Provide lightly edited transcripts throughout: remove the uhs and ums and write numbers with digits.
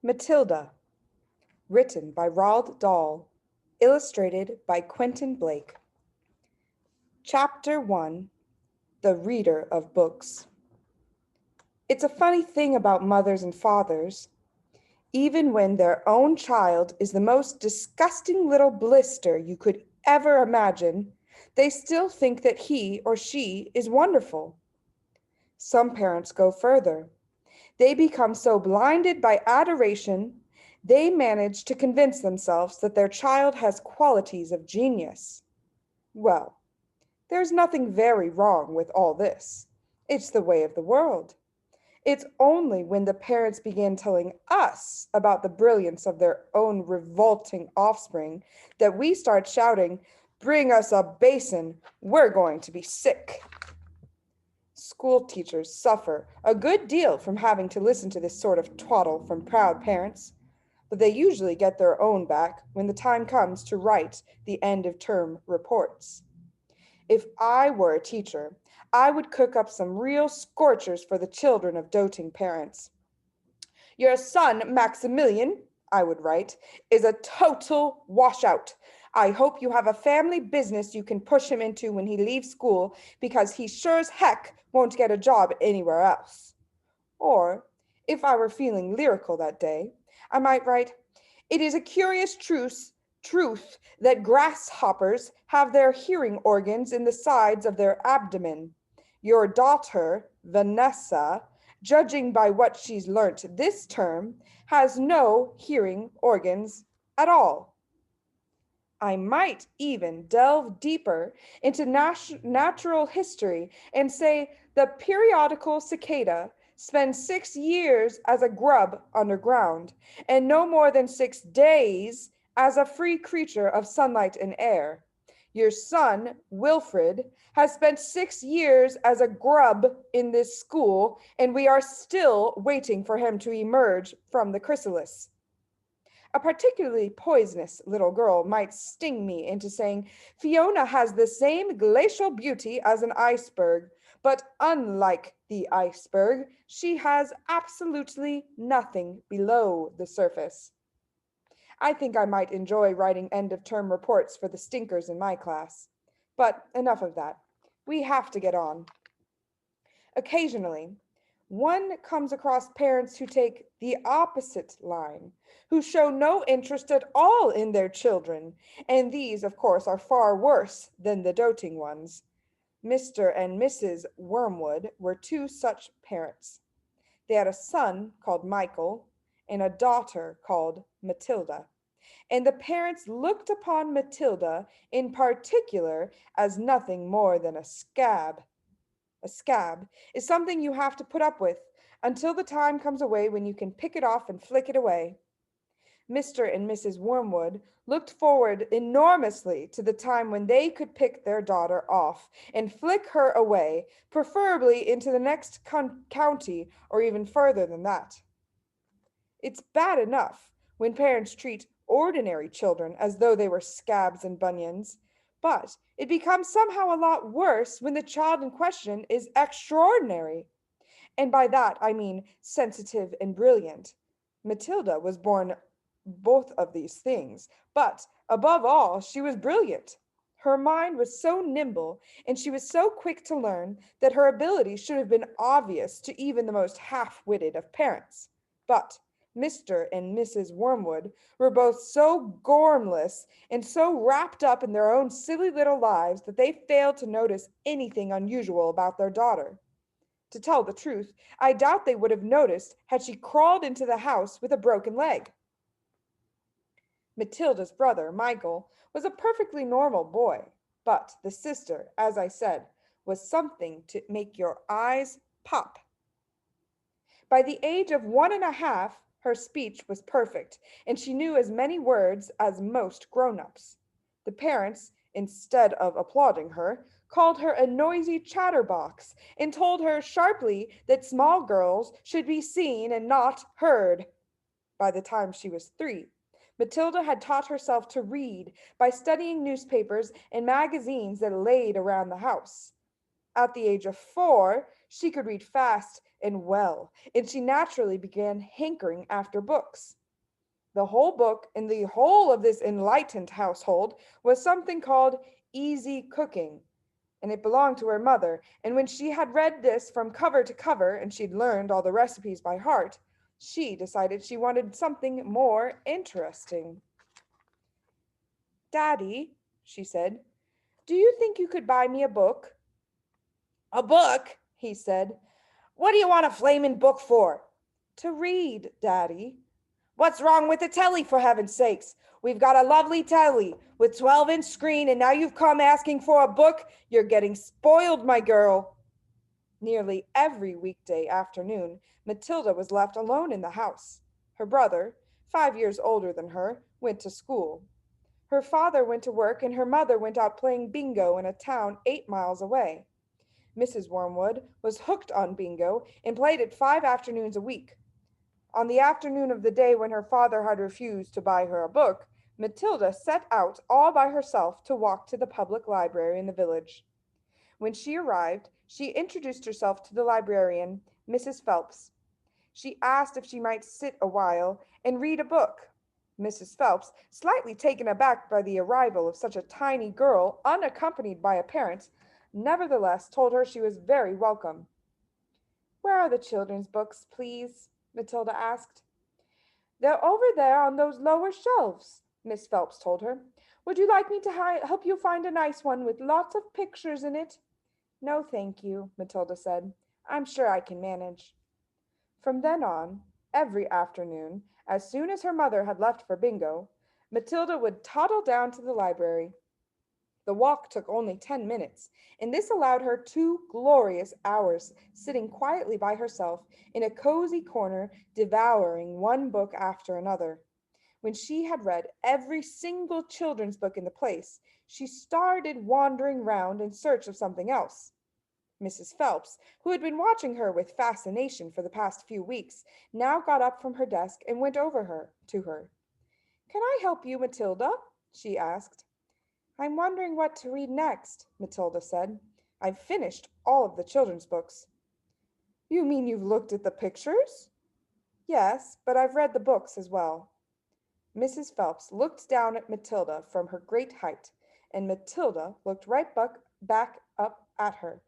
Matilda, written by Roald Dahl, illustrated by Quentin. Chapter 1. The Reader of Books. It's a funny thing about mothers and fathers. Even when their own child is the most disgusting little blister you could ever imagine, they still think that he or she is wonderful. Some parents go further. They become so blinded by adoration, they manage to convince themselves that their child has qualities of genius. Well, there's nothing very wrong with all this. It's the way of the world. It's only when the parents begin telling us about the brilliance of their own revolting offspring that we start shouting, "Bring us a basin, we're going to be sick." School teachers suffer a good deal from having to listen to this sort of twaddle from proud parents, but they usually get their own back when the time comes to write the end-of-term reports. If I were a teacher, I would cook up some real scorchers for the children of doting parents. "Your son, Maximilian," I would write, "is a total washout. I hope you have a family business you can push him into when he leaves school, because he sure as heck won't get a job anywhere else." Or, if I were feeling lyrical that day, I might write, "It is a curious truth that grasshoppers have their hearing organs in the sides of their abdomen. Your daughter, Vanessa, judging by what she's learnt this term, has no hearing organs at all." I might even delve deeper into natural history and say the periodical cicada spends 6 years as a grub underground and no more than 6 days as a free creature of sunlight and air. Your son, Wilfred, has spent 6 years as a grub in this school, and we are still waiting for him to emerge from the chrysalis. A particularly poisonous little girl might sting me into saying, "Fiona has the same glacial beauty as an iceberg, but unlike the iceberg, she has absolutely nothing below the surface." I think I might enjoy writing end-of-term reports for the stinkers in my class. But enough of that. We have to get on. Occasionally, one comes across parents who take the opposite line, who show no interest at all in their children, and these, of course, are far worse than the doting ones. Mr. and Mrs. Wormwood were two such parents. They had a son called Michael and a daughter called Matilda, and the parents looked upon Matilda in particular as nothing more than a scab. A scab is something you have to put up with until the time comes away when you can pick it off and flick it away. Mr. and Mrs. Wormwood looked forward enormously to the time when they could pick their daughter off and flick her away, preferably into the next county or even further than that. It's bad enough when parents treat ordinary children as though they were scabs and bunions, but it becomes somehow a lot worse when the child in question is extraordinary. And by that I mean sensitive and brilliant. Matilda was born both of these things, but above all, she was brilliant. Her mind was so nimble and she was so quick to learn that her ability should have been obvious to even the most half-witted of parents. But Mr. and Mrs. Wormwood were both so gormless and so wrapped up in their own silly little lives that they failed to notice anything unusual about their daughter. To tell the truth, I doubt they would have noticed had she crawled into the house with a broken leg. Matilda's brother, Michael, was a perfectly normal boy, but the sister, as I said, was something to make your eyes pop. By the age of 1.5, her speech was perfect, and she knew as many words as most grown-ups. The parents, instead of applauding her, called her a noisy chatterbox and told her sharply that small girls should be seen and not heard. By the time she was 3, Matilda had taught herself to read by studying newspapers and magazines that laid around the house. At the age of 4, She could read fast and well, and she naturally began hankering after books. The whole book in the whole of this enlightened household was something called Easy Cooking, and it belonged to her mother. And when she had read this from cover to cover and she'd learned all the recipes by heart, she decided she wanted something more interesting. Daddy, she said, do you think you could buy me a book? A book, he said. What do you want a flaming book for? To read, Daddy. What's wrong with the telly, for heaven's sakes? We've got a lovely telly with 12-inch screen, and now you've come asking for a book. You're getting spoiled, my girl. Nearly every weekday afternoon, Matilda was left alone in the house. Her brother, 5 years older than her, went to school. Her father went to work, and her mother went out playing bingo in a town 8 miles away. Mrs. Wormwood was hooked on bingo and played it 5 afternoons a week. On the afternoon of the day when her father had refused to buy her a book, Matilda set out all by herself to walk to the public library in the village. When she arrived, she introduced herself to the librarian, Mrs. Phelps. She asked if she might sit a while and read a book. Mrs. Phelps, slightly taken aback by the arrival of such a tiny girl unaccompanied by a parent, nevertheless told her she was very welcome. Where are the children's books, please? Matilda asked. They're over there on those lower shelves, Miss Phelps told her. Would you like me to help you find a nice one with lots of pictures in it? No, thank you, Matilda said. I'm sure I can manage. From then on, every afternoon, as soon as her mother had left for bingo, Matilda would toddle down to the library. The walk took only 10 minutes, and this allowed her 2 glorious hours sitting quietly by herself in a cozy corner, devouring one book after another. When she had read every single children's book in the place, she started wandering round in search of something else. Mrs. Phelps, who had been watching her with fascination for the past few weeks, now got up from her desk and went over to her. Can I help you, Matilda? She asked. I'm wondering what to read next, Matilda said. I've finished all of the children's books. You mean you've looked at the pictures? Yes, but I've read the books as well. Mrs. Phelps looked down at Matilda from her great height, and Matilda looked right back up at her.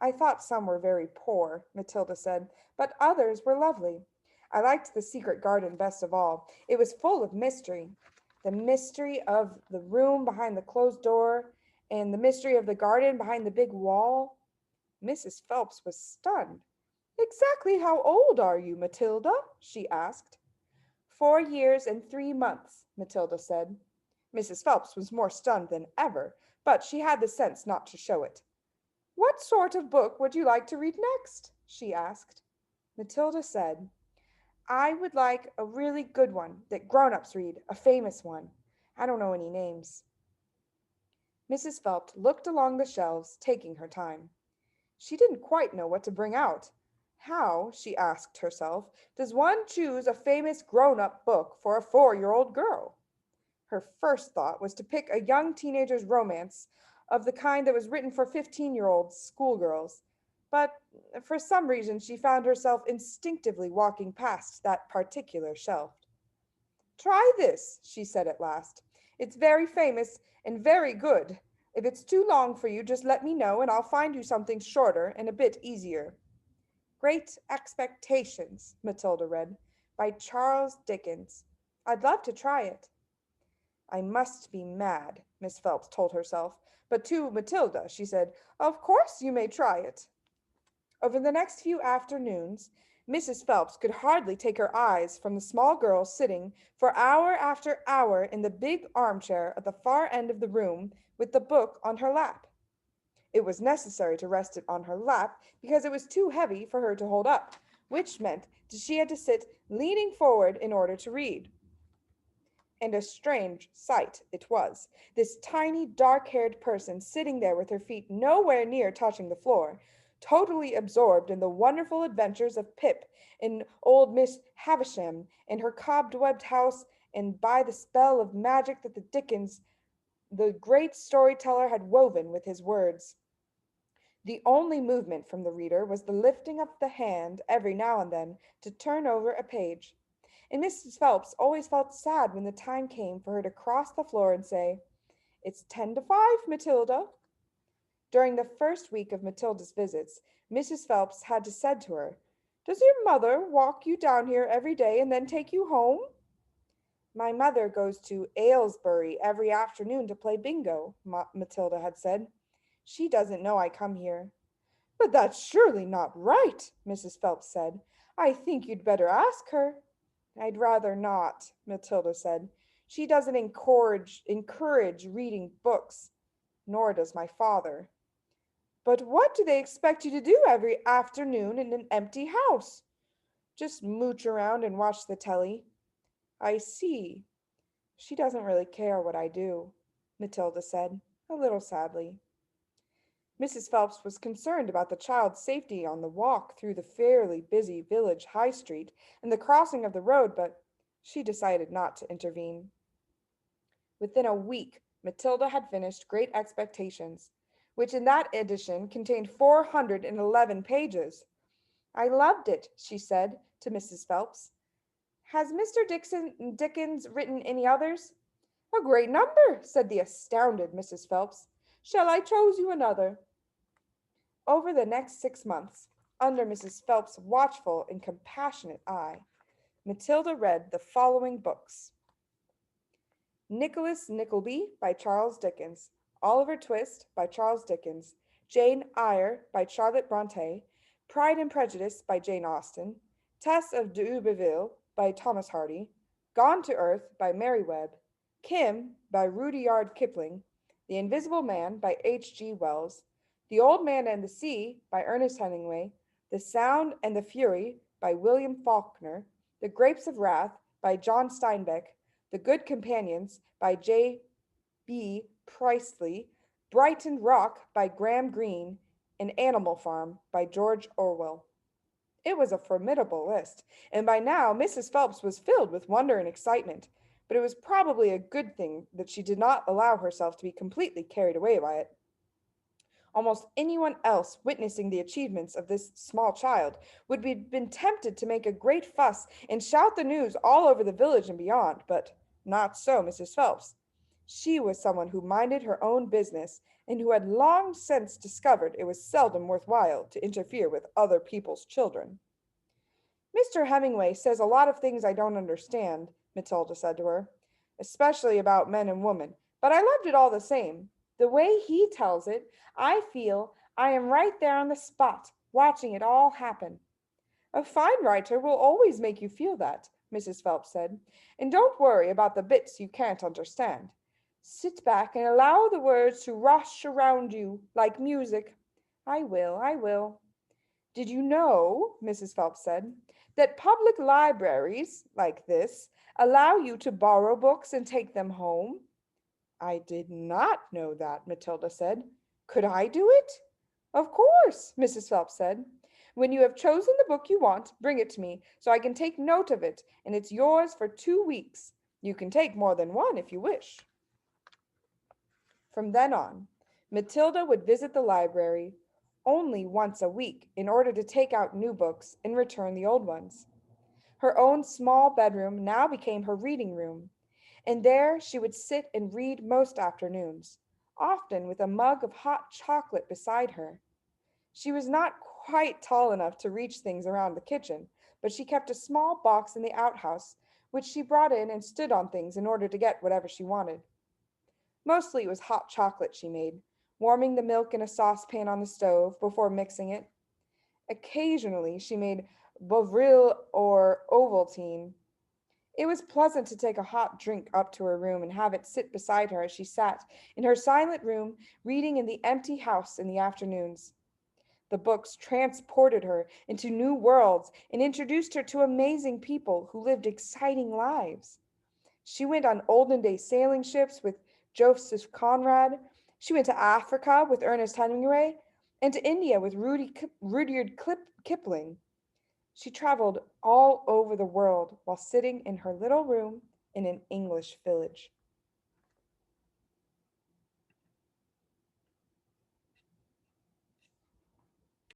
I thought some were very poor, Matilda said, but others were lovely. I liked The Secret Garden best of all. It was full of mystery. The mystery of the room behind the closed door, and the mystery of the garden behind the big wall. Mrs. Phelps was stunned. Exactly how old are you, Matilda? She asked. 4 years and 3 months, Matilda said. Mrs. Phelps was more stunned than ever, but she had the sense not to show it. What sort of book would you like to read next? She asked. Matilda said, I would like a really good one that grown-ups read, a famous one. I don't know any names. Mrs. Phelps looked along the shelves, taking her time. She didn't quite know what to bring out. How, she asked herself, does one choose a famous grown-up book for a 4-year-old girl? Her first thought was to pick a young teenager's romance of the kind that was written for 15-year-old schoolgirls, but for some reason she found herself instinctively walking past that particular shelf. Try this, she said at last. It's very famous and very good. If it's too long for you, just let me know and I'll find you something shorter and a bit easier. Great Expectations, Matilda read, by Charles Dickens. I'd love to try it. I must be mad, Miss Phelps told herself, but to Matilda she said, Of course you may try it. Over the next few afternoons, Mrs. Phelps could hardly take her eyes from the small girl sitting for hour after hour in the big armchair at the far end of the room with the book on her lap. It was necessary to rest it on her lap because it was too heavy for her to hold up, which meant that she had to sit leaning forward in order to read. And a strange sight it was, this tiny dark-haired person sitting there with her feet nowhere near touching the floor, totally absorbed in the wonderful adventures of Pip and old Miss Havisham and her cobwebbed house, and by the spell of magic that the great storyteller, had woven with his words. The only movement from the reader was the lifting up the hand every now and then to turn over a page. And Mrs. Phelps always felt sad when the time came for her to cross the floor and say, "It's 10 to 5, Matilda." During the first week of Matilda's visits, Mrs. Phelps had to said to her, "Does your mother walk you down here every day and then take you home?" "My mother goes to Aylesbury every afternoon to play bingo," Matilda had said. "She doesn't know I come here." "But that's surely not right," Mrs. Phelps said. "I think you'd better ask her." "I'd rather not," Matilda said. "She doesn't encourage reading books, nor does my father." "But what do they expect you to do every afternoon in an empty house?" "Just mooch around and watch the telly." "I see. She doesn't really care what I do," Matilda said, a little sadly. Mrs. Phelps was concerned about the child's safety on the walk through the fairly busy village high street and the crossing of the road, but she decided not to intervene. Within a week, Matilda had finished Great Expectations, which in that edition contained 411 pages. "I loved it," she said to Mrs. Phelps. "Has Mr. Dickens written any others?" "A great number," said the astounded Mrs. Phelps. "Shall I choose you another?" Over the next 6 months, under Mrs. Phelps' watchful and compassionate eye, Matilda read the following books: Nicholas Nickleby by Charles Dickens, Oliver Twist by Charles Dickens, Jane Eyre by Charlotte Bronte, Pride and Prejudice by Jane Austen, Tess of D'Urberville by Thomas Hardy, Gone to Earth by Mary Webb, Kim by Rudyard Kipling, The Invisible Man by H. G. Wells, The Old Man and the Sea by Ernest Hemingway, The Sound and the Fury by William Faulkner, The Grapes of Wrath by John Steinbeck, The Good Companions by J. B. Priestley, Brighton Rock by Graham Greene, and Animal Farm by George Orwell. It was a formidable list, and by now Mrs. Phelps was filled with wonder and excitement, but it was probably a good thing that she did not allow herself to be completely carried away by it. Almost anyone else witnessing the achievements of this small child would have been tempted to make a great fuss and shout the news all over the village and beyond, but not so Mrs. Phelps. She was someone who minded her own business and who had long since discovered it was seldom worthwhile to interfere with other people's children. "Mr. Hemingway says a lot of things I don't understand," Matilda said to her, "especially about men and women, but I loved it all the same. The way he tells it, I feel I am right there on the spot, watching it all happen." "A fine writer will always make you feel that," Mrs. Phelps said, "and don't worry about the bits you can't understand. Sit back and allow the words to rush around you like music." "I will, I will." "Did you know," Mrs. Phelps said, "that public libraries like this allow you to borrow books and take them home?" "I did not know that," Matilda said. "Could I do it?" "Of course," Mrs. Phelps said. "When you have chosen the book you want, bring it to me so I can take note of it, and it's yours for 2 weeks. You can take more than one if you wish." From then on, Matilda would visit the library only once a week in order to take out new books and return the old ones. Her own small bedroom now became her reading room, and there she would sit and read most afternoons, often with a mug of hot chocolate beside her. She was not quite tall enough to reach things around the kitchen, but she kept a small box in the outhouse, which she brought in and stood on things in order to get whatever she wanted. Mostly it was hot chocolate she made, warming the milk in a saucepan on the stove before mixing it. Occasionally she made Bovril or Ovaltine. It was pleasant to take a hot drink up to her room and have it sit beside her as she sat in her silent room reading in the empty house in the afternoons. The books transported her into new worlds and introduced her to amazing people who lived exciting lives. She went on olden day sailing ships with Joseph Conrad. She went to Africa with Ernest Hemingway and to India with Rudyard Kipling. She traveled all over the world while sitting in her little room in an English village.